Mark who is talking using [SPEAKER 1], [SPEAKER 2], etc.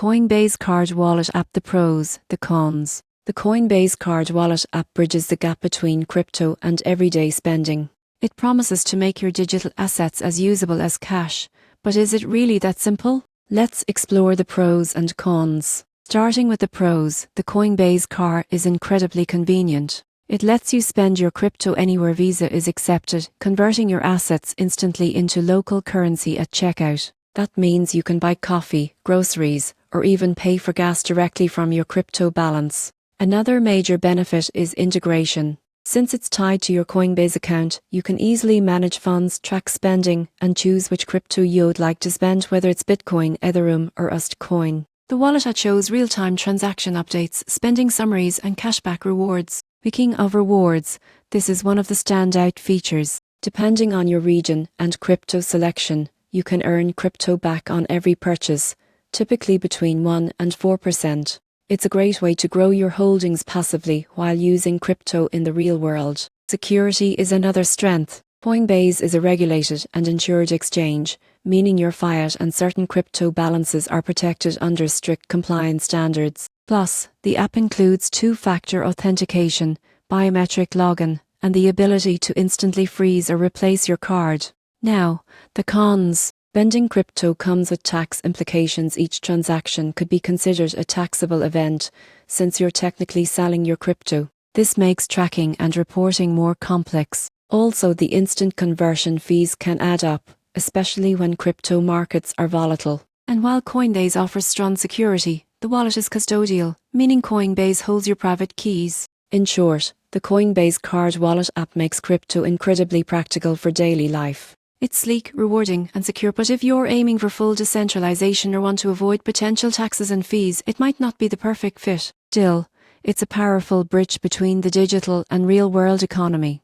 [SPEAKER 1] Coinbase Card Wallet App. The pros, the cons. The Coinbase Card Wallet app bridges the gap between crypto and everyday spending. It promises to make your digital assets as usable as cash, but is it really that simple? Let's explore the pros and cons. Starting with the pros, the Coinbase Card is incredibly convenient. It lets you spend your crypto anywhere Visa is accepted, converting your assets instantly into local currency at checkout. That means you can buy coffee, groceries, or even pay for gas directly from your crypto balance. Another major benefit is integration. Since it's tied to your Coinbase account, you can easily manage funds, track spending, and choose which crypto you'd like to spend, whether it's Bitcoin, Ethereum, or Coin. The wallet app shows real-time transaction updates, spending summaries, and cashback rewards. Speaking of rewards, this is one of the standout features. Depending on your region and crypto selection, you can earn crypto back on every purchase, typically between 1 and 4%. It's a great way to grow your holdings passively while using crypto in the real world. Security is another strength. Coinbase is a regulated and insured exchange, meaning your fiat and certain crypto balances are protected under strict compliance standards. Plus, the app includes two-factor authentication, biometric login, and the ability to instantly freeze or replace your card. Now, the cons. Spending crypto comes with tax implications. Each transaction could be considered a taxable event, since you're technically selling your crypto. This makes tracking and reporting more complex. Also, the instant conversion fees can add up, especially when crypto markets are volatile. And while Coinbase offers strong security, the wallet is custodial, meaning Coinbase holds your private keys. In short, the Coinbase Card Wallet app makes crypto incredibly practical for daily life. It's sleek, rewarding, and secure, but if you're aiming for full decentralization or want to avoid potential taxes and fees, it might not be the perfect fit. Still, it's a powerful bridge between the digital and real-world economy.